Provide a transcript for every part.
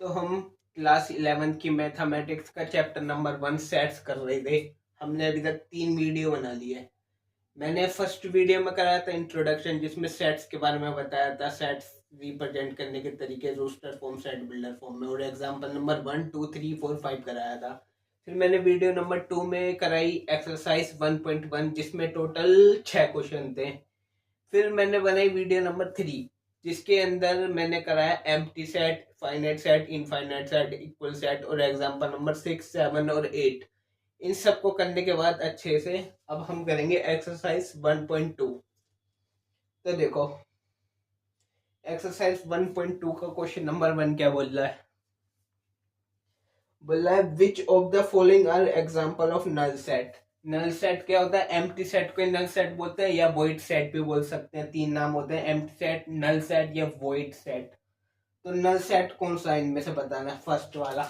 तो हम क्लास 11 की मैथमेटिक्स का चैप्टर नंबर 1 सेट्स कर रहे थे। हमने अभी तक 3 वीडियो बना ली है। मैंने फर्स्ट वीडियो में कराया था इंट्रोडक्शन, जिसमें सेट्स के बारे में बताया था, सेट्स रिप्रेजेंट करने के तरीके, roster form, set builder form में, और एग्जांपल नंबर 1 2 3 4 5 कराया था। फिर मैंने वीडियो नंबर 2 में कराई एक्सरसाइज 1.1, जिसमें टोटल 6 क्वेश्चन थे। फिर मैंने बनाई वीडियो नंबर 3, जिसके अंदर मैंने कराया empty set, finite set, infinite set, equal set, और एग्जांपल नंबर 6 7 और 8। इन सबको करने के बाद अच्छे से अब हम करेंगे एक्सरसाइज 1.2। तो देखो, एक्सरसाइज 1.2 का क्वेश्चन नंबर 1 क्या बोल रहा है? बोल रहा है which of the following are example of null set. Null set क्या होता है? एम्प्टी सेट को नल सेट बोलते हैं, या वॉइड सेट भी बोल सकते हैं। 3 नाम होते हैं, एम्प्टी सेट, नल सेट या वॉइड सेट। तो नल सेट कौन सा इनमें से बताना है? फर्स्ट वाला।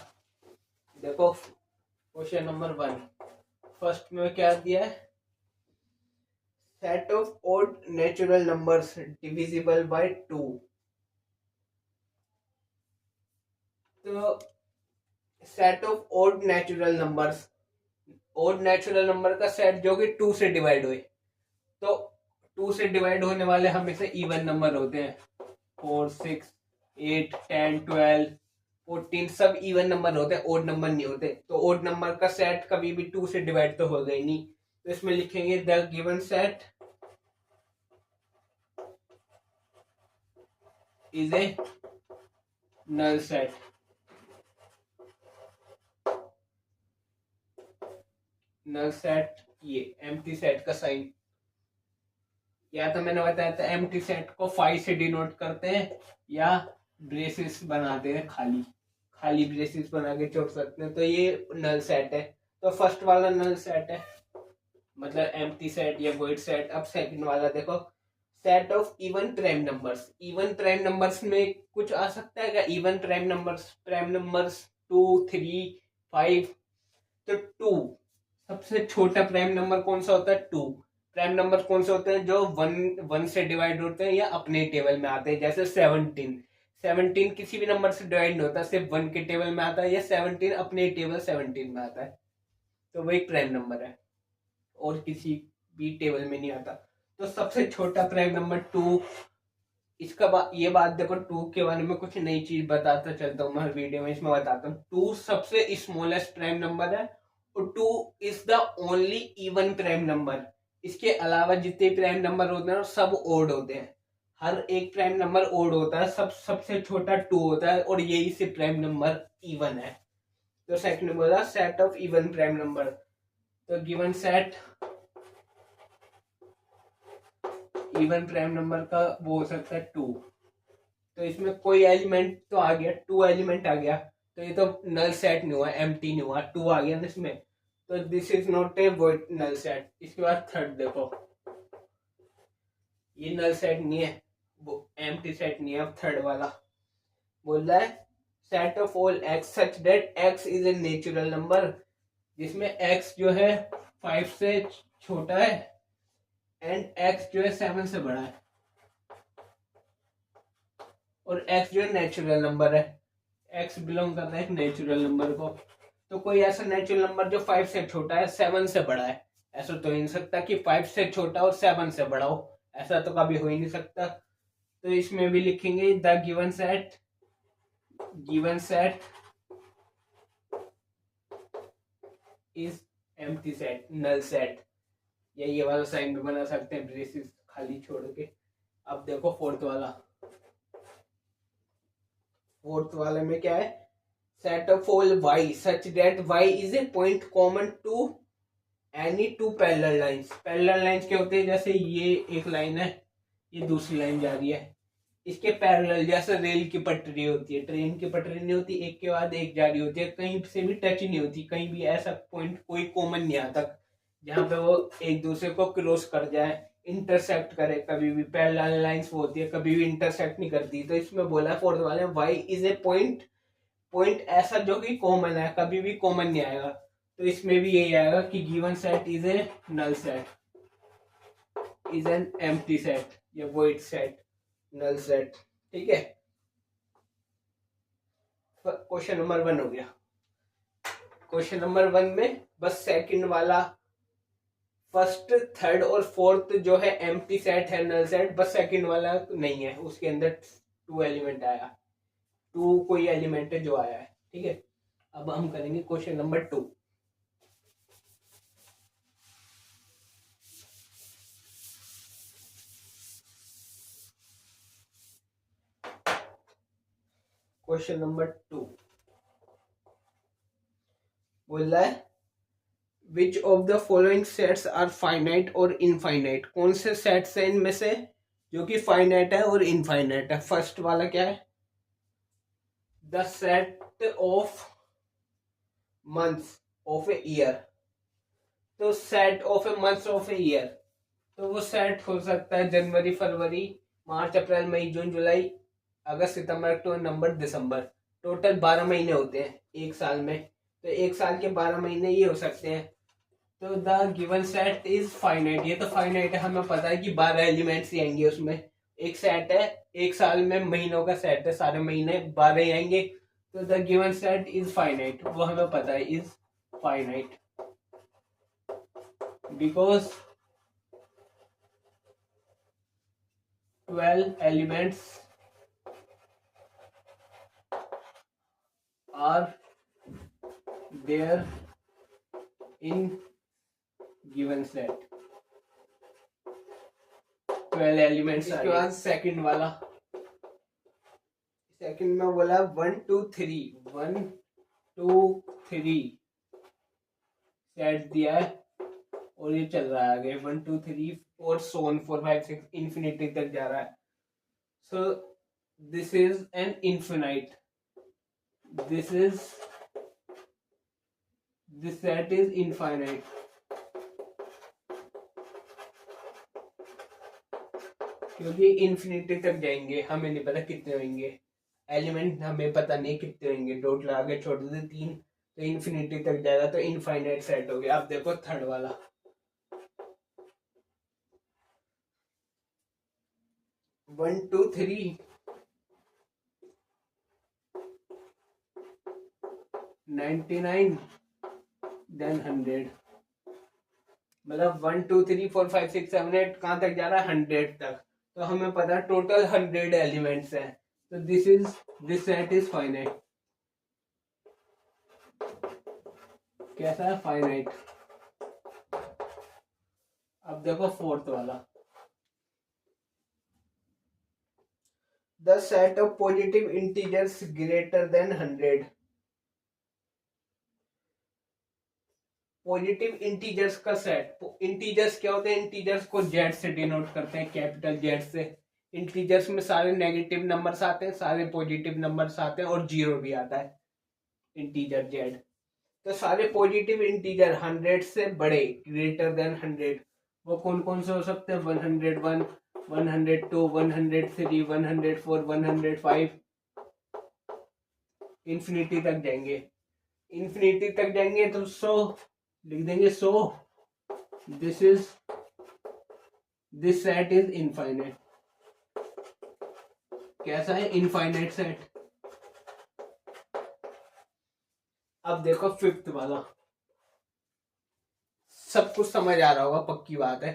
देखो क्वेश्चन नंबर 1, फर्स्ट में क्या दिया है? Set of odd natural numbers divisible by 2। तो set of odd natural numbers, odd natural number का सेट जो कि 2 से डिवाइड हुए। तो 2 से डिवाइड होने वाले हमेशा इवन नंबर होते हैं। 4 6 8 10 12 14 सब इवन नंबर होते हैं, ओड नंबर नहीं होते। तो ओड नंबर का सेट कभी भी 2 से डिवाइड तो होगा ही नहीं। तो इसमें लिखेंगे the given set is a null set. Null set, ये एम्प्टी सेट का साइन, या तो मैंने बताया था एम्प्टी सेट को 5 से डिनोट करते हैं, या ब्रेसेस बनाते हैं, खाली खाली ब्रेसेस बना के छोड़ सकते हैं। तो ये नल सेट है। तो फर्स्ट वाला नल सेट है, मतलब एम्प्टी सेट या वॉइड सेट। अब सेकंड वाला देखो, set of even prime numbers. Even prime numbers में कुछ आ सकता है क्या? Even prime numbers 2 3 5। तो 2 सबसे छोटा प्राइम नंबर कौन सा होता है? 2। प्राइम नंबर कौन से होते हैं? जो 1 से डिवाइड होते हैं या अपने टेबल में आते हैं, जैसे 17। 17 किसी भी नंबर से डिवाइड नहीं होता, सिर्फ 1 के टेबल में आता है, या 17 अपने टेबल 17 में आता है। तो वही प्राइम नंबर है, और किसी भी टेबल में नहीं आता। तो सबसे छोटा प्राइम नंबर 2। ये बात देखो, 2 के बारे में कुछ नई चीज बताता चलता हूँ मैं हर वीडियो में। इसमें बताता हूँ 2 सबसे स्मॉलेस्ट प्राइम नंबर है, और 2 is the only even prime number. इसके अलावा जितने प्राइम नंबर होते हैं सब ओड होते हैं। हर एक प्राइम नंबर ओड होता है, सबसे छोटा 2 होता है, और यही से प्राइम नंबर इवन है। तो सेकंड बोला set of even prime number. तो given set even prime number का वो हो सकता है 2। तो इसमें कोई एलिमेंट तो आ गया, 2 एलिमेंट आ गया। तो ये तो नल सेट नहीं हुआ, एम्प्टी नहीं हुआ, 2 आ गया ना इसमें। तो this is not a void null set. इसके बाद थर्ड देखो, ये नल सेट नहीं है, वो एम्प्टी सेट नहीं है। अब थर्ड वाला बोल रहा है set of all x such that x is a natural number, जिसमें एक्स जो है 5 से छोटा है, एंड एक्स जो है 7 से बड़ा है, और एक्स जो है नेचुरल नंबर है। एक्स बिलोंग करता है एक नेचुरल नंबर को। तो कोई ऐसा नेचुरल नंबर जो 5 से छोटा है 7 से बड़ा है। ऐसा तो ही नहीं सकता कि 5 से छोटा और 7 से बड़ा हो, ऐसा तो कभी हो ही नहीं सकता। तो इसमें भी लिखेंगे the given set is empty set, null set. या ये वाला साइन भी बना सकते हैं, ब्रेसेस खाली छोड़ के। अब देखो फोर्थ वाले में क्या है? Set of all y such that y is a point common to any two parallel lines। Parallel lines क्या होते हैं? जैसे ये एक लाइन है, ये दूसरी लाइन जा रही है, इसके पैरेलल, जैसे रेल की पटरी होती है, ट्रेन की पटरी नहीं होती, एक के बाद एक जा रही होती है, कहीं से भी टच नहीं होती, कहीं भी ऐसा पॉइंट कोई कॉमन नहीं आता जहां पे वो एक दूसरे को क्रॉस कर जाए, इंटरसेक्ट करे। कभी भी पैरेलल लाइंस वो होती है, कभी भी इंटरसेक्ट नहीं करती। तो इसमें बोला है फोर्थ वाले, y इज ए पॉइंट ऐसा जो कि कॉमन है, कभी भी कॉमन नहीं आएगा। तो इसमें भी यही आएगा कि given set is a null set, is an empty set या वॉइड सेट, नल सेट। ठीक है। क्वेश्चन नंबर 1 हो गया। क्वेश्चन नंबर 1 में बस सेकंड वाला, फर्स्ट थर्ड और फोर्थ जो है एम्प्टी सेट है, नल सेट, बस सेकंड वाला नहीं है, उसके अंदर 2 एलिमेंट आया, 2 कोई एलिमेंट है जो आया है। ठीक है, अब हम करेंगे क्वेश्चन नंबर 2। क्वेश्चन नंबर 2 बोल रहा है which of the following sets are finite or infinite. कौन से सेट्स है इनमें से जो कि फाइनाइट है और इनफाइनाइट है। फर्स्ट वाला क्या है, the set of months of a year. तो set of a months of a year, तो वो सेट हो सकता है जनवरी, फरवरी, मार्च, अप्रैल, मई, जून, जुलाई, अगस्त, सितंबर, अक्टूबर, नवंबर, दिसंबर। टोटल 12 महीने होते हैं एक साल में, तो एक साल के 12 महीने ये हो सकते हैं। तो the given set is finite, ये तो फाइनाइट है, हमें पता है कि 12 एलिमेंट्स ही आएंगे उसमें। एक सेट है, एक साल में महीनों का सेट है, सारे महीने 12 ही आएंगे, तो the given set is finite, वो हमें पता है is finite because 12 elements are there in given set। 12 elements। इसके बाद सेकंड वाला, सेकंड में बोला 1 2 3, 1 2 3 सेट दिया है और ये चल रहा है आगे 1 2 3 4 सोन 4 5 6 इंफिनिटी तक जा रहा है। So this is an infinite, this set is infinite. क्योंकि इन्फिनिटी तक जाएंगे, हमें नहीं पता कितने होंगे एलिमेंट, हमें पता नहीं कितने होंगे, डॉट लगा के छोड़ देते 3, तो इन्फिनिटी तक जाएगा, तो इनफाइनाइट सेट हो गया। अब देखो थर्ड वाला, 1 2 3 99 देन 100, मतलब 1 2 3 4 5 6 7 8 कहां तक जा रहा है, 100 तक। तो हमें पता टोटल 100 एलिमेंट्स है, तो दिस सेट इज फाइनाइट। कैसा है, फाइनाइट। अब देखो फोर्थ वाला, the set of positive integers greater than 100। Positive integers का सेट, इंटीजर्स क्या होते हैं, इंटीजर्स को जेड से डिनोट करते हैं, कैपिटल जेड से। इंटीजर्स में सारे नेगेटिव नंबर्स आते हैं, सारे पॉजिटिव नंबर्स आते हैं और जीरो भी आता है, इंटीजर जेड। तो सारे पॉजिटिव इंटीजर 100 से बड़े, ग्रेटर देन 100, वो कौन कौन से हो सकते हैं, 101 102 103 104 105, इंफिनिटी तक जाएंगे। इंफिनिटी तक जाएंगे तो 100 लिख देंगे। So this set is infinite. कैसा है, इनफाइनाइट सेट। अब देखो फिफ्थ वाला, सब कुछ समझ आ रहा होगा, पक्की बात है।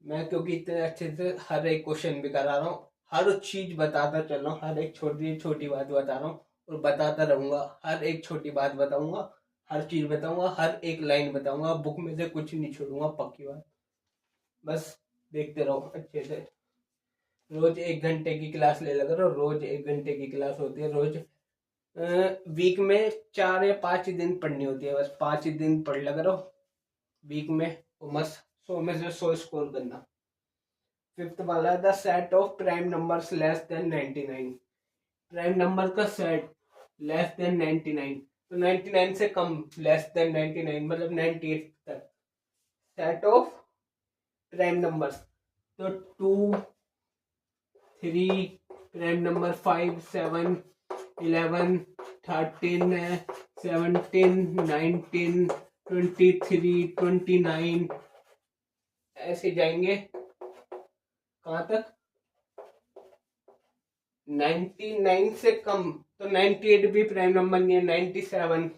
मैं क्योंकि इतने अच्छे से हर एक क्वेश्चन भी करा रहा हूँ, हर चीज बताता चल रहा हूँ, हर एक छोटी छोटी बात बता रहा हूँ और बताता रहूंगा, हर एक छोटी बात बताऊंगा, हर चीज बताऊंगा, हर एक लाइन बताऊंगा, बुक में से कुछ नहीं छोड़ूंगा, पक्की बात। बस देखते रहो अच्छे से। रोज 1 घंटे की क्लास ले लगा करो, रोज 1 घंटे की क्लास होती है, रोज वीक में 4 या 5 दिन पढ़नी होती है, बस 5 दिन पढ़ लगा करो वीक में, तो बस 100 में से 100 स्कोर करना। फिफ्थ वाला, the set of prime numbers less than 99। Prime number का सेट लेस देन 99, तो 99 से कम, लेस देन 99 मतलब 98 तक। सेट ऑफ प्राइम नंबर्स, तो 2 3 प्राइम नंबर 5 7 11 13 17 19 23 29, ऐसे जाएंगे कहां तक, 99 से कम तो 98 भी प्राइम नंबर नहीं है, 97,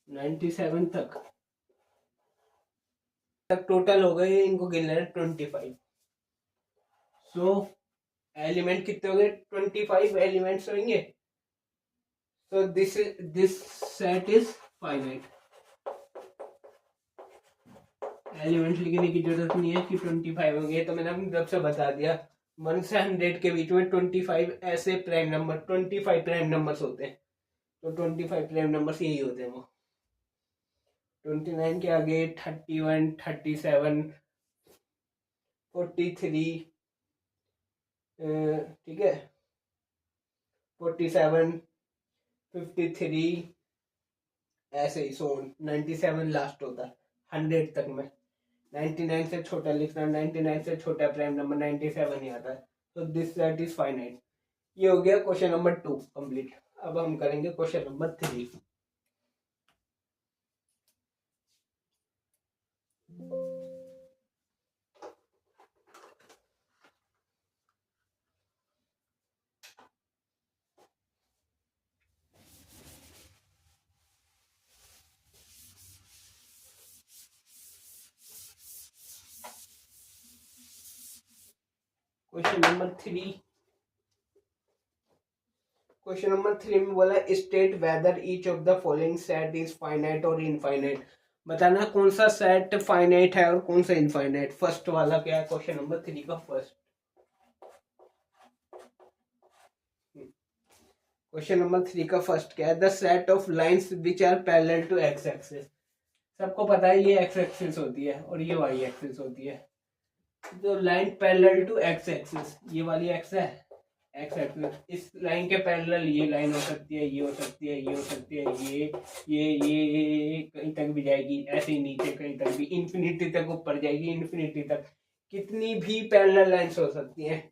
97 तक टोटल हो गए, इनको गिन लेना 25। सो एलिमेंट कितने हो गए, 25 एलिमेंट्स होंगे। So this set is finite. Element लिखने की जरूरत नहीं है कि 25 हो गए, तो मैंने अपनी तरफ से बता दिया। 1 से 100 के बीच में 25 ऐसे प्राइम नंबर, 25 प्राइम नंबर्स होते हैं। तो 25 प्राइम नंबर्स यही होते हैं। वो 29 के आगे 31, 37, 43, ठीक है, 47, 53, ऐसे ही सोन 97 लास्ट होता है 100 तक में। 99 से छोटा लिखना, 99 से छोटा प्राइम नंबर 97 ही आता है। तो दिस सेट इज फाइनाइट। ये हो गया क्वेश्चन नंबर 2 कंप्लीट। अब हम करेंगे question number 3। Question number 3, question number 3 में बोला state whether each of the following set is finite or infinite. बताना कौन सा सेट फाइनाइट है और कौन सा इनफाइनाइट। फर्स्ट वाला क्या है, क्वेश्चन नंबर 3 का फर्स्ट क्वेश्चन नंबर 3 का फर्स्ट क्या है, the set of lines which are parallel to x axis. सबको पता है ये एक्स एक्सिस होती है और ये वाई एक्सिस होती है। जो line parallel to x axis, ये वाली एक्स है, एक्स एक्सिस, इस लाइन के पैरेलल ये लाइन हो सकती है, ये हो सकती है, ये हो सकती है, ये कहीं तक भी जाएगी, ऐसे ही नीचे कहीं तक भी, इन्फिनिटी तक ऊपर जाएगी, इन्फिनिटी तक कितनी भी पैरेलल लाइंस हो सकती हैं।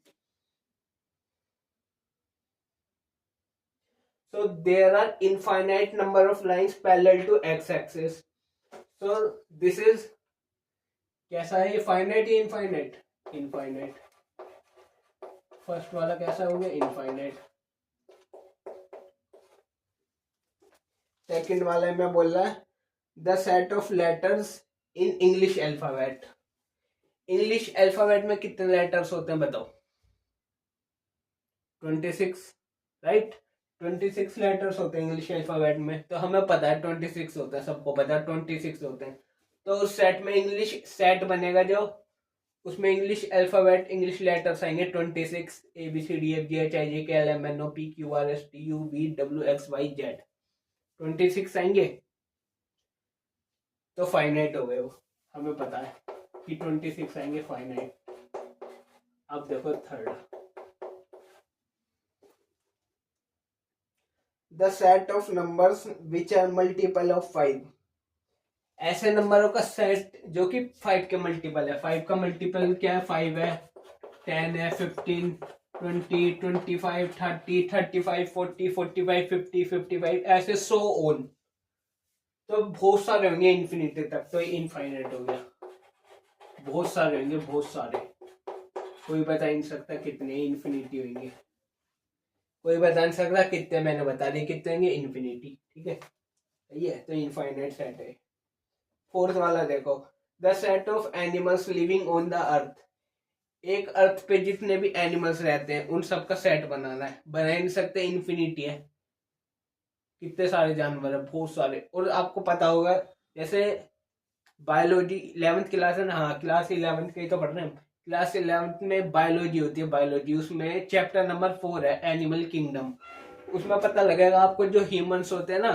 So there are infinite number of lines parallel to x-axis. So this is कैसा है ये, फाइनाइट या इनफाइनाइट? इनफाइनाइट। फर्स्ट वाला कैसा हो गया, इनफाइनाइट। सेकंड वाला में बोल रहा है the set of letters in English alphabet. English alphabet में कितने लेटर्स होते हैं बताओ? 26, राइट? 26 लेटर्स होते हैं इंग्लिश अल्फाबेट में। तो हमें पता है 26 होता है, सबको पता है 26 होते हैं। तो उस सेट में इंग्लिश सेट बनेगा जो, उसमें इंग्लिश अल्फाबेट, इंग्लिश लेटर्स आएंगे 26, ABCDFGHIJKLMNOPQRSTUVWXYZ 26 आएंगे। तो फाइनाइट हो गए वो, हमें पता है कि 26 आएंगे, फाइनाइट। अब देखो third, the set of numbers which are multiple of 5। ऐसे नंबरों का सेट जो कि 5 के मल्टीपल है। 5 का मल्टीपल क्या है, 5 है, 10 है, 15, 20, 25, 30, 35, 40, 45, 50, 55, ऐसे 100 ऑन। तो बहुत सारे होंगे इन्फिनिटी तक, तो इनफाइनाइट हो गया। बहुत सारे होंगे, बहुत सारे, कोई बता नहीं सकता कितने इन्फिनिटी होंगे, कोई बता नहीं सकता कितने, मैंने बता दिया कितने होंगे, इन्फिनिटी। ठीक है, ये तो इनफाइनाइट सेट है। फोर्थ वाला देखो, the set of animals living on the earth. एक अर्थ पे जितने भी एनिमल्स रहते हैं उन सबका सेट बनाना है, बना ही नहीं सकते, इन्फिनिटी है। कितने सारे जानवर है, बहुत सारे। और आपको पता होगा जैसे बायोलॉजी 11th क्लास है ना, हाँ क्लास 11th के ही तो पढ़ रहे हैं। क्लास 11th में बायोलॉजी होती है, बायोलॉजी, उसमें चैप्टर नंबर 4 है एनिमल किंगडम। उसमें पता लगेगा आपको जो ह्यूमंस होते हैं ना,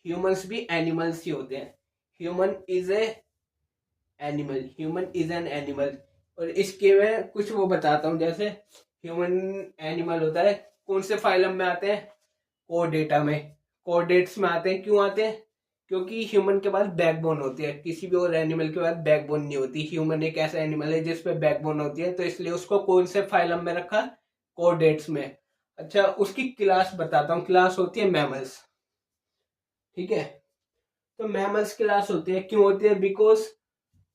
ह्यूमंस भी एनिमल्स ही होते हैं। Human is a animal, human is an animal. और इसके मैं कुछ वो बताता हूँ, जैसे ह्यूमन एनिमल होता है, कौन से फाइलम में आते हैं, कोडेटा में, कोडेट्स में आते हैं। क्यों आते हैं? क्योंकि ह्यूमन के पास बैकबोन होती है, किसी भी और एनिमल के पास बैकबोन नहीं होती। ह्यूमन एक ऐसा एनिमल है जिसपे बैकबोन होती है, तो इसलिए उसको कौन से फाइलम में रखा, कोडेट्स में। अच्छा, उसकी क्लास बताता हूँ, क्लास होती है मैमल्स। ठीक है, तो मैमल्स क्लास होती है, क्यों होती है? बिकॉज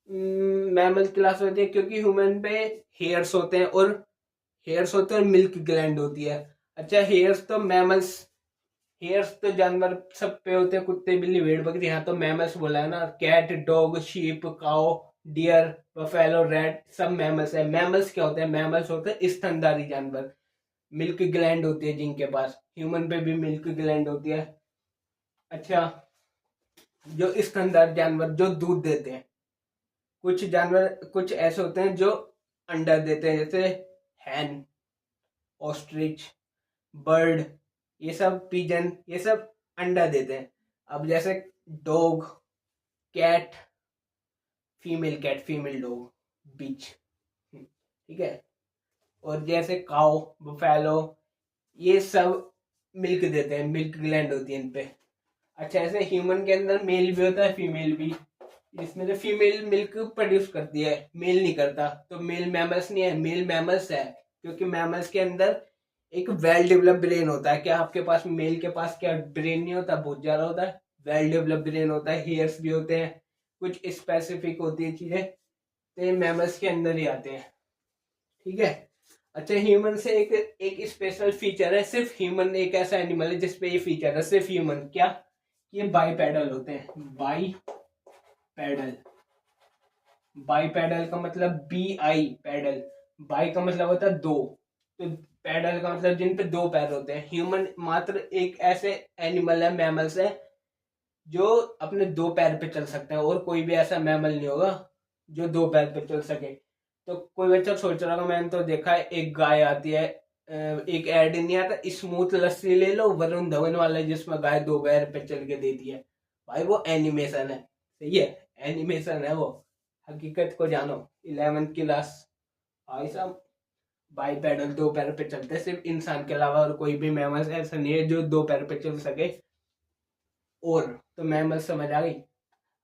मैमल क्लास होती है क्योंकि ह्यूमन पे हेयर्स होते हैं और मिल्क ग्लैंड होती है। अच्छा, हेयर्स तो मैमल्स, हेयर्स तो जानवर सब पे होते हैं, कुत्ते बिल्ली भेड़ बकरी, यहाँ तो मैमल्स बोला है ना, cat dog sheep cow deer buffalo rat सब मैमल्स है। मैमल्स क्या होते हैं? मैमल्स होते हैं स्तनधारी जानवर, मिल्क ग्लैंड होती है जिनके पास, ह्यूमन पे भी मिल्क ग्लैंड होती है। अच्छा, जो स्तनधारी जानवर जो दूध देते हैं, कुछ जानवर कुछ ऐसे होते हैं जो अंडा देते हैं, जैसे हैन, ऑस्ट्रिच, बर्ड, ये सब पिजन, ये सब अंडा देते हैं। अब जैसे dog, cat, cat female dog bitch, ठीक है। और जैसे काउ बफेलो, ये सब मिल्क देते हैं, मिल्क ग्लैंड होती है इन पे। अच्छा, ऐसे ह्यूमन के अंदर मेल भी होता है फीमेल भी, इसमें जो फीमेल मिल्क प्रोड्यूस करती है, मेल नहीं करता, तो मेल मैमल्स नहीं है, मेल मैमल्स है। क्योंकि मैमल्स के अंदर एक वेल डेवलप ब्रेन होता है। क्या आपके पास मेल के पास क्या ब्रेन नहीं होता? बहुत ज्यादा होता है, वेल डेवलप ब्रेन होता है, हेयर्स भी होते हैं, कुछ स्पेसिफिक होती है चीजें, तो ये मैमल्स के अंदर ही आते हैं, ठीक है। अच्छा, ह्यूमन से एक स्पेशल फीचर है, सिर्फ ह्यूमन एक ऐसा एनिमल है जिसपे ये फीचर है, सिर्फ ह्यूमन। क्या? ये बाईपेडल होते हैं, बाईपेडल। बाईपेडल का मतलब पैडल, बाई का मतलब होता है दो, तो पैडल का मतलब जिन पे दो पैर होते हैं। ह्यूमन मात्र एक ऐसे एनिमल है, मैमल्स है, जो अपने दो पैर पे चल सकते हैं, और कोई भी ऐसा मैमल नहीं होगा जो दो पैर पे चल सके। तो कोई बच्चा सोच रहा होगा, मैंने तो देखा है, एक गाय आती है, एक एड नहीं आता, स्मूथ लस्सी ले लो, वरुण धवन वाला, जिसमें गाय दो पैर पे चल के देती है। भाई वो एनिमेशन है, सही है, एनिमेशन है वो, हकीकत को जानो। 11th क्लास भाई साहब, बाई पैडल दो पैर पे चलते हैं, सिर्फ इंसान के अलावा और कोई भी मैमल्स ऐसा नहीं है जो दो पैर पे चल सके। और तो मैमल्स समझ आ गई।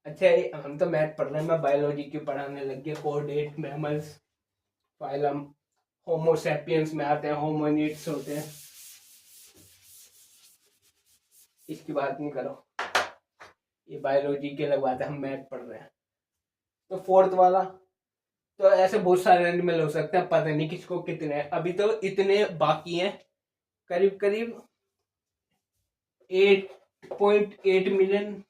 अच्छा, हम तो मैथ पढ़ रहे हैं, मैं बायोलॉजी की पढ़ाने लग गया। कोऑर्डिनेट मैमल्स, फाइलम, होमोसेपियंस में आते हैं, होमोनिड्स होते हैं, इसकी बात नहीं करो, ये बायोलॉजी के अलग बात है, हम मैथ पढ़ रहे हैं। तो फोर्थ वाला, तो ऐसे बहुत सारे एनिमल हो सकते हैं, पता नहीं किसको कितने हैं, अभी तो इतने बाकी हैं, करीब करीब 8.8 मिलियन,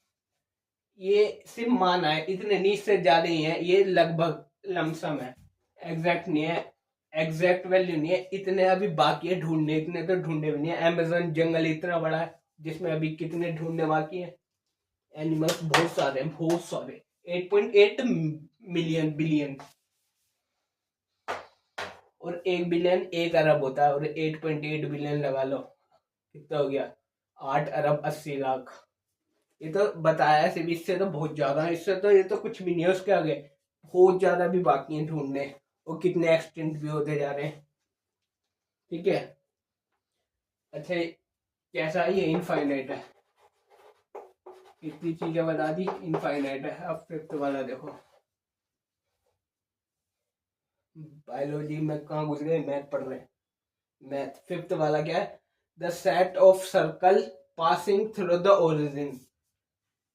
ये सिर्फ माना है, इतने नहीं, से ज्यादा ही है, ये लगभग लमसम है, एग्जैक्ट नहीं है, एग्जैक्ट वैल्यू नहीं है, इतने अभी बाकी है ढूंढने, इतने तो ढूंढे भी नहीं है। अमेजन जंगल इतना बड़ा है जिसमें अभी कितने ढूंढने बाकी है, एनिमल्स बहुत सारे हैं, बहुत सारे, 8.8 मिलियन बिलियन, और 1 बिलियन 1 अरब होता है, और 8.8 बिलियन लगा लो, कितना हो गया? 8 अरब 80 लाख। ये तो बताया सिर्फ, इससे तो बहुत ज्यादा है, इससे तो ये तो कुछ भी नहीं है उसके आगे, बहुत ज्यादा भी बाकी है ढूंढने, और कितने एक्सटेंट भी होते जा रहे हैं, ठीक है। अच्छा, कैसा है? ये इनफाइनाइट है, इतनी चीजें बता दी, इनफाइनाइट है। अब फिफ्थ वाला देखो, बायोलॉजी में कहाँ घुस गए, मैथ पढ़ रहे हैं, मैथ। फिफ्थ वाला क्या है? The set of circle passing through the origin.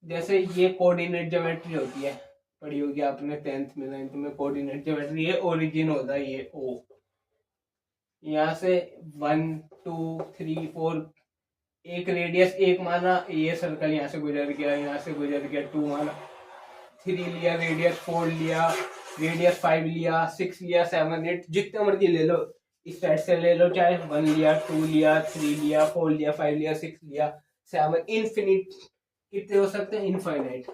जैसे ये कोऑर्डिनेट ज्योमेट्री होती है, पढ़ी होगी आपने 10th में 9th में, कोऑर्डिनेट ज्योमेट्री, ये ओरिजिन होता है, ये ओ, यहाँ से 1 2 3 4, एक रेडियस एक माना, ये सर्कल यहाँ से गुजर गया, यहाँ से गुजर गया, 2 माना, 3 लिया रेडियस, 4 लिया रेडियस, 5 लिया, 6 लिया, 7 8, जितने मर्जी ले लो, इस साइड से ले लो, चाहे 1 लिया, 2 लिया, 3 लिया, 4 लिया, 5 लिया, 6 लिया, 7, इनफिनिट, कितने हो सकते हैं? इनफाइनाइट।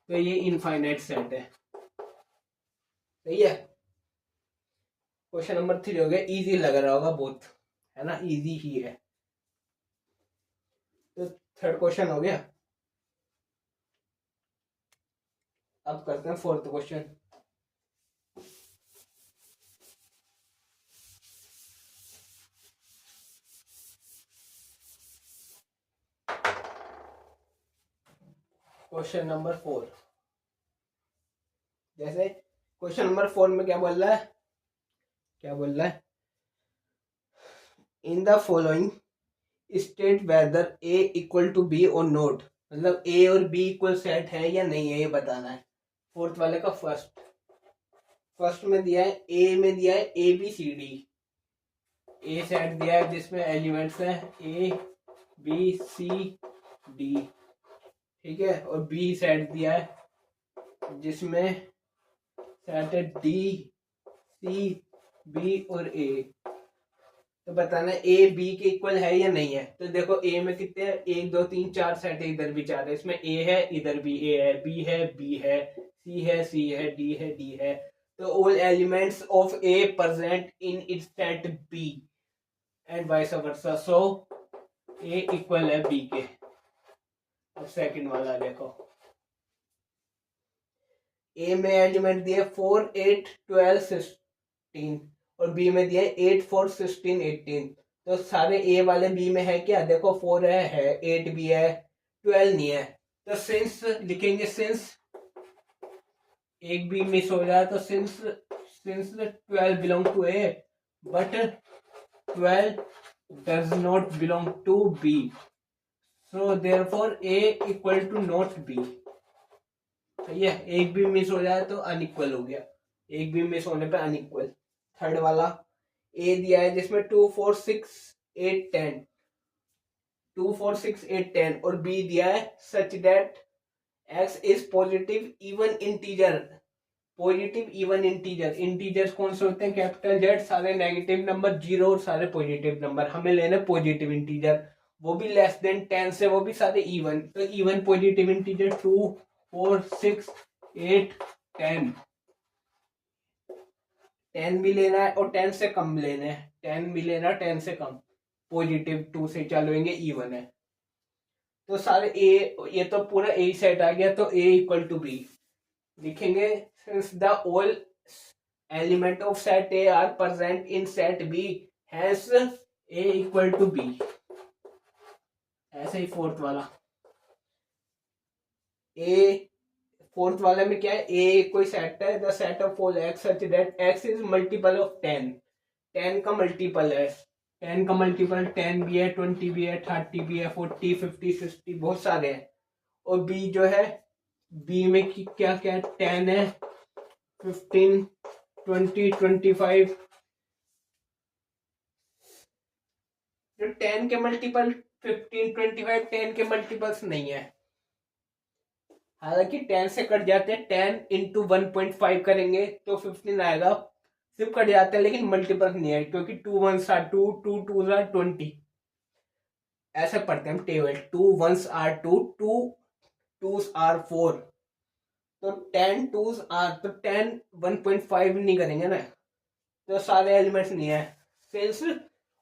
तो ये इनफाइनाइट सेट है, सही है। क्वेश्चन नंबर 3 हो गया, इजी लग रहा होगा बहुत, है ना, इजी ही है। तो थर्ड क्वेश्चन हो गया, अब करते हैं फोर्थ क्वेश्चन। क्वेश्चन नंबर 4, जैसे क्वेश्चन नंबर 4 में क्या बोल रहा है, क्या बोल रहा है? In the following state whether A equal to B or not, मतलब ए और बी इक्वल सेट है या नहीं है ये बताना है। फोर्थ वाले का फर्स्ट में दिया है, ए में दिया है A B C D. A set दिया है जिसमें एलिमेंट्स है ए बी सी डी, ठीक है। और बी सेट दिया है जिसमें सेट है डी सी बी और ए। तो बताना ए बी के इक्वल है या नहीं है। तो देखो ए में कितने हैं, 1 2 3 4 सेट है, इधर भी 4 है, इसमें ए है, इधर भी ए है, बी है, बी है, सी है, सी है, डी है, डी है। तो all elements of A present in its set B and vice versa. So A equal है बी के। अब सेकंड वाला देखो, ए में एलिमेंट दिए 4 8 12 16 और बी में दिया 8 4 16 18। तो सारे ए वाले बी में है क्या, देखो 4 है 8 भी है, 12 नहीं है। तो सिंस लिखेंगे, सिंस एक भी मिस हो जाए तो since 12 belong to A but 12 does not belong to B, so therefore A equal to not B. ये एक भी मिस हो जाए तो अनइक्वल हो गया, एक भी मिस होने पे अनइक्वल। थर्ड वाला ए दिया है जिसमें 2 4 6 8 10, 2 4 6 8 10 और बी दिया है सच that x is positive even integer. Positive even integer, integers कौन से होते हैं, कैपिटल जेड, सारे नेगेटिव नंबर, जीरो और सारे पॉजिटिव नंबर। हमें लेना पॉजिटिव इंटीजर, वो भी लेस देन 10 से, वो भी सारे इवन। तो इवन पॉजिटिव इंटीजर 2 4 6 8 10, 10 भी लेना है और 10 से कम लेना है, 10 भी लेना है 10 से कम, पॉजिटिव 2 से चलोगे इवन है। तो सारे ए, ये तो पूरा ए सेट आ गया, तो ए इक्वल टू बी लिखेंगे। Since the all element of set A are present in set B hence A equal to B. ऐसे ही फोर्थ वाला, ए फोर्थ वाले में क्या है, ए कोई सेट है, the set of all x such that x is multiple of 10, 10 का मल्टीपल है, 10 का मल्टीपल 10 भी है, 20 भी है, 30 भी है, 40 50 60 बहुत सारे हैं। और बी जो है, बी में क्या क्या 10 है, 15 20 25। जो 10 के मल्टीपल 15 25 10 के मल्टीपल्स नहीं है। हालांकि 10 से कट जाते हैं, 10 इंटू 1.5 करेंगे तो 15 आएगा, सिर्फ कट जाते हैं लेकिन मल्टीपल नहीं है, क्योंकि 2 1s are 2 2 2s are 20। ऐसे पढ़ते हैं हम table, 2 1s are 2 2 2s are 4। तो 10 2s are, तो 10 1.5 नहीं करेंगे ना, तो सारे एलिमेंट्स नहीं है। Since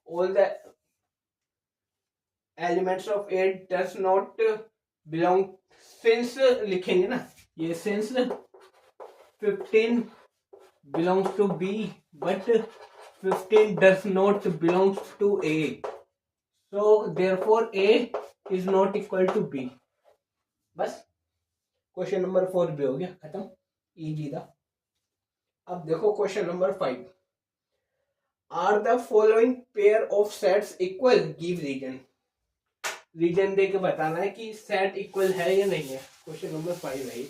all the elements of 8 does not belong, since लिखेंगे ना, ये since 15 belongs to B but 15 does not belongs to A, so therefore A is not equal to B। बस क्वेश्चन नंबर 4 भी हो गया खत्म, इजी था। अब देखो question number 5, are the following pair of sets equal, give reason. Reason दे के बताना है कि सेट इक्वल है या नहीं है। क्वेश्चन नंबर 5 है।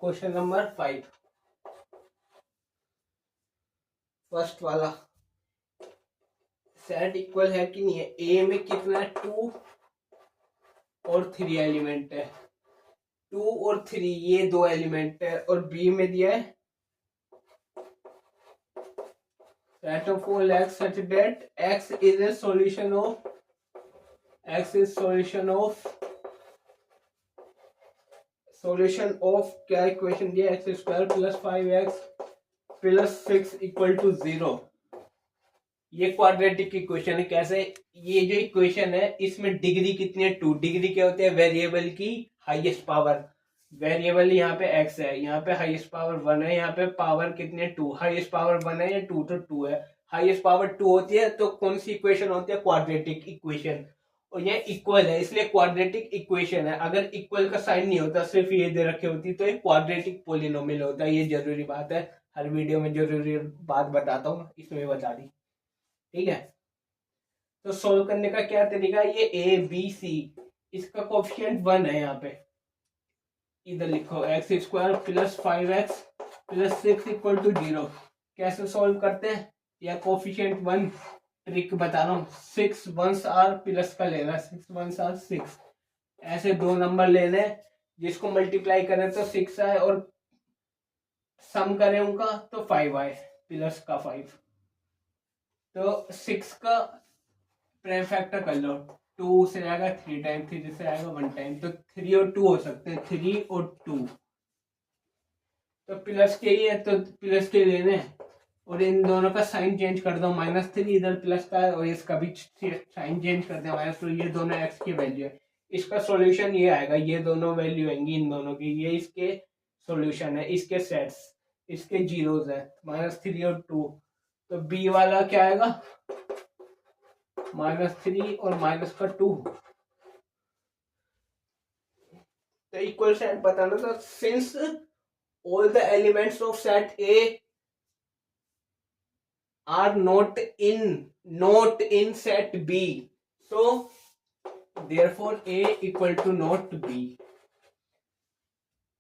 क्वेश्चन नंबर 5 फर्स्ट वाला, सेट इक्वल है कि नहीं है। ए में कितना 2 और 3 एलिमेंट है, 2 और 3 ये 2 एलिमेंट है। और बी में दिया है set of all x such that x is a solution of, x is solution of क्या इक्वेशन दिया, x square plus 5x plus 6 equal to 0। ये क्वाड्रेटिक इक्वेशन है। कैसे, ये जो इक्वेशन है इसमें डिग्री कितनी है, 2। डिग्री क्या होती है, वेरिएबल की हाईएस्ट पावर। वेरिएबल यहाँ पे x है, यहाँ पे हाईएस्ट पावर 1 है, यहाँ पे पावर कितनी है 2। हाईएस्ट पावर 1 है या 2, तो 2 है। हाईएस्ट पावर 2 होती है तो कौन सी इक्वेशन होती है, क्वाड्रेटिक इक्वेशन। और ये इक्वल है इसलिए क्वाड्रेटिक इक्वेशन है। अगर इक्वल का साइन नहीं होता, सिर्फ ये दे रखे होती तो एक क्वाड्रेटिक पोलिनोमियल होता है, ये जरूरी बात है। हर वीडियो में जो जरूरी बात बताता हूँ इसमें बता दी, ठीक है। तो सोल्व करने का क्या तरीका है, ये ए बी सी, इसका कोफिशिएंट 1 है यहाँ पे, इधर लिखो x square plus 5x plus 6 equal to 0। कैसे सोल्व करते हैं, या कोफिशिएंट 1 ट्रिक बता रहा हूँ, 6 1s आर प्लस का लेना, 6 1s आर 6, ऐसे दो नंबर लेने, जिसको मल्टीप्लाई करें तो 6 आए और सम करें उनका तो 5 आए, प्लस का 5। तो 6 का प्राइम फैक्टर कर लो, 2 से आएगा 3 टाइम, 3 से आएगा 1 टाइम, तो 3 और 2 हो सकते हैं, 3 और 2। तो प्लस के ही है तो प्लस के लेने, और इन दोनों का साइन चेंज कर दो, -3 इधर प्लस का है और इसका भी साइन चेंज कर दो माइनस, तो ये दोनों एक्स की वैल्यू है। इसका सॉल्यूशन ये आएगा, ये दोनों वैल्यू आएंगी इन दोनों की, ये इसके सॉल्यूशन है, इसके सेट्स, इसके जीरोस है, -3 और 2। तो बी वाला क्या आएगा, -3 और माइनस का 2। तो इक्वल सेट बताना था, since all the elements of set A are not in set B, so therefore A equal to not B।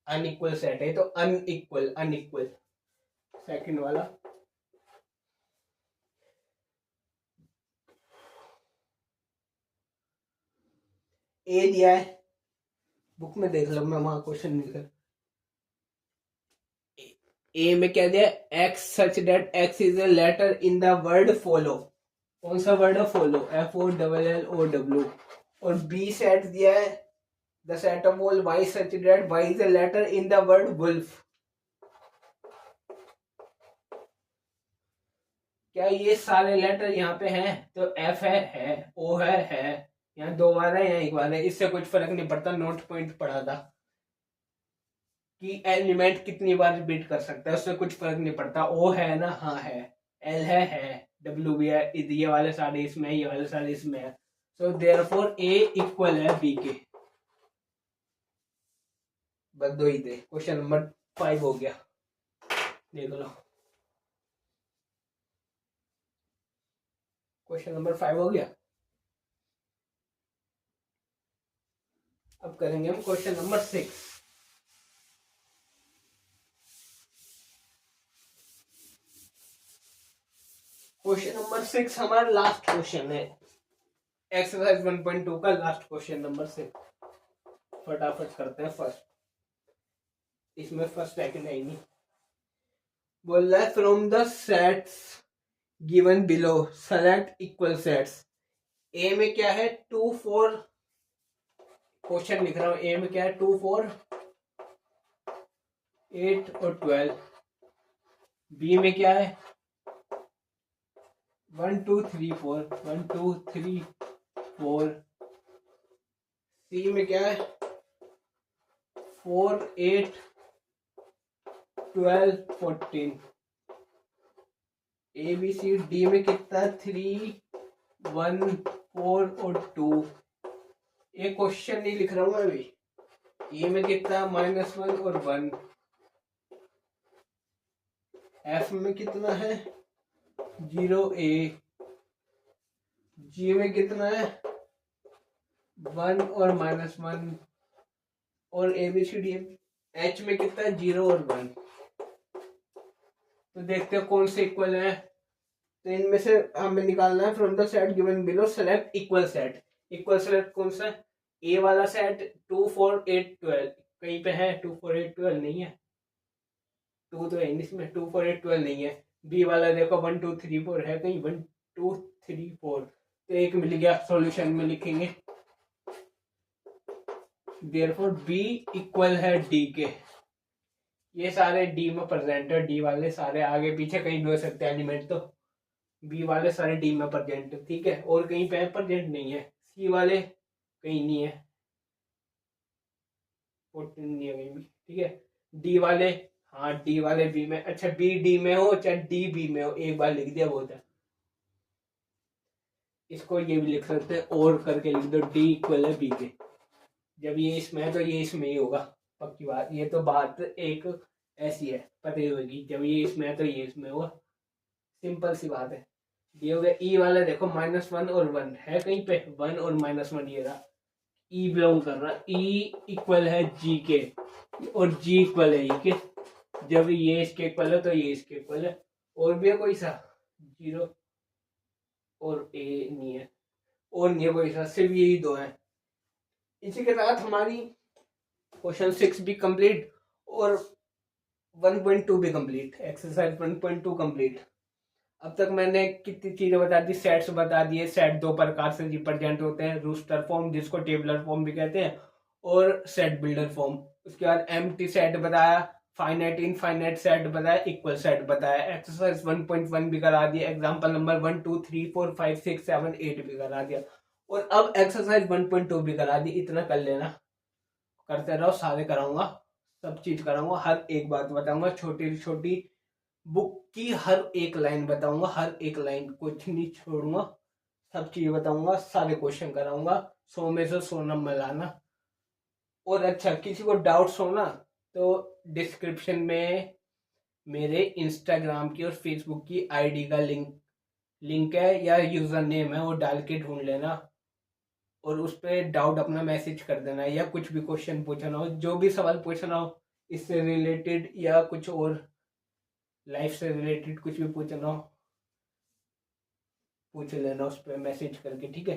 Unequal set है तो अनइक्वल। सेकंड वाला ए दिया है, बुक में देख लो, मैं वहां क्वेश्चन नहीं कर, ए में क्या दिया, x such that x is a letter in the word follow. कौन सा वर्ड है, फॉलो, FOLLOW। और बी सेट दिया है, the set of all y such that y is a letter in the word wolf. क्या ये सारे letter यहाँ पे हैं, तो एफ है, ओ है, यहाँ 2 बार है, यहाँ 1 बार है, इससे कुछ फर्क नहीं पड़ता, नोट पॉइंट पढ़ा था कि एलिमेंट कितनी बार रिपीट कर सकता है, उससे कुछ फर्क नहीं पड़ता। ओ है ना, हाँ है, एल है, डब्ल्यू भी है, ये वाले सारे इसमें है, ये वाले सारे इसमें है। सो देयरफॉर ए इक्वल है बी के। बस 2 ही थे, क्वेश्चन नंबर 5 हो गया, देख लो, क्वेश्चन नंबर 5 हो गया। अब करेंगे हम क्वेश्चन नंबर 6। क्वेश्चन नंबर 6 हमारा लास्ट क्वेश्चन है, एक्सरसाइज 1.2 का लास्ट क्वेश्चन नंबर 6। फटाफट करते हैं फर्स्ट, इसमें फर्स्ट सेकंड है ही नहीं। बोल रहा है from the sets given below select equal sets. A में क्या है, 2 4, क्वेश्चन लिख रहा हूं, ए में क्या है, 2 4 8 और 12। बी में क्या है, 1 2 3 4, 1 2 3 4। सी में क्या है, 4 8 12 14। ए बी सी डी में कितना, 3 1 4 और 2। ये क्वेश्चन नहीं लिख रहा हूं मैं अभी। ए में कितना, -1 और 1। एफ में कितना है, 0 A। जी में कितना है, 1 और -1। और ABCD एच में कितना है, 0 और 1। तो देखते हैं कौन से इक्वल है। तो इनमें से हमें निकालना है from the set given below select equal set. Equal set कौन सा है, ए वाला सेट 2 4 8 12 कहीं पे है, 2 4 8 12 नहीं है, 2 तो है इसमें, 2 4 8 12 नहीं है। बी वाला देखो 1 2 3 4 है कहीं, 1 2 3 4, तो एक मिल गया, सॉल्यूशन में लिखेंगे देयरफॉर बी इक्वल है डी के। ये सारे डी में प्रेजेंट है, डी वाले सारे आगे पीछे कहीं भी हो सकते हैं एलिमेंट, तो बी वाले सारे डी में प्रेजेंट है, ठीक है। और कहीं पे प्रेजेंट नहीं है, सी वाले कहीं नहीं है, 14 नहीं है कहीं भी, ठीक है। डी वाले, हाँ डी वाले बी में, अच्छा बी डी में हो चाहे डी बी में हो, एक बार लिख दिया बहुत है। इसको ये भी लिख सकते हैं, और करके लिख दो, डी इक्वल है बी के। जब ये इसमें है तो ये इसमें ही होगा, पक्की बात। ये तो बात एक ऐसी है, पता ही होगी, जब ये इसमें है तो ये इसमें होगा, सिंपल सी बात है। ये हो गया। ई वाला देखो -1 और 1 है कहीं पे, 1 और -1 ये रहा, ई बिलोंग कर रहा, ई इक्वल है जी के और जी इक्वल है ई के, जब ये इसके इक्वल है तो ये इसके इक्वल है। और भी है कोई सा? 0 और ए नहीं है, और नहीं है कोई सा, सिर्फ यही दो है। इसी के साथ हमारी क्वेश्चन 6 भी कंप्लीट और 1.2 भी कंप्लीट, एक्सरसाइज 1.2 कंप्लीट। अब तक मैंने कितनी चीजें बता दी, सेट्स बता दिए, सेट दो प्रकार से रिप्रेजेंट होते हैं, रूस्टर फॉर्म जिसको टेबलर फॉर्म भी कहते हैं, और सेट बिल्डर फॉर्म। उसके बाद एम्प्टी सेट बताया, फाइनाइट इनफाइनाइट सेट बताया, इक्वल सेट बताया। एक्सरसाइज 1.1 भी करा दिया, एग्जांपल नंबर 1 2 3 4 5 6 7 8 भी करा दिया, और अब एक्सरसाइज 1.2 भी करा दी। इतना कर लेना, करते रहो, सारे कराऊंगा, सब चीज कराऊंगा, हर एक बात बताऊंगा, छोटी छोटी बुक की हर एक लाइन बताऊंगा, हर एक लाइन कुछ नहीं छोड़ूंगा, सब चीज बताऊंगा, सारे क्वेश्चन कराऊंगा, 100 में से 100 नंबर लाना। और अच्छा, किसी को डाउट्स हो ना तो डिस्क्रिप्शन में मेरे इंस्टाग्राम की और फेसबुक की आईडी का लिंक है या यूजर नेम है, वो डाल के ढूंढ लेना, और उस पर डाउट अपना मैसेज कर देना, या कुछ भी क्वेश्चन पूछना हो, जो भी सवाल पूछना हो इससे रिलेटेड या कुछ और लाइफ से रिलेटेड कुछ भी पूछना हो पूछ लेना उस पर मैसेज करके, ठीक है।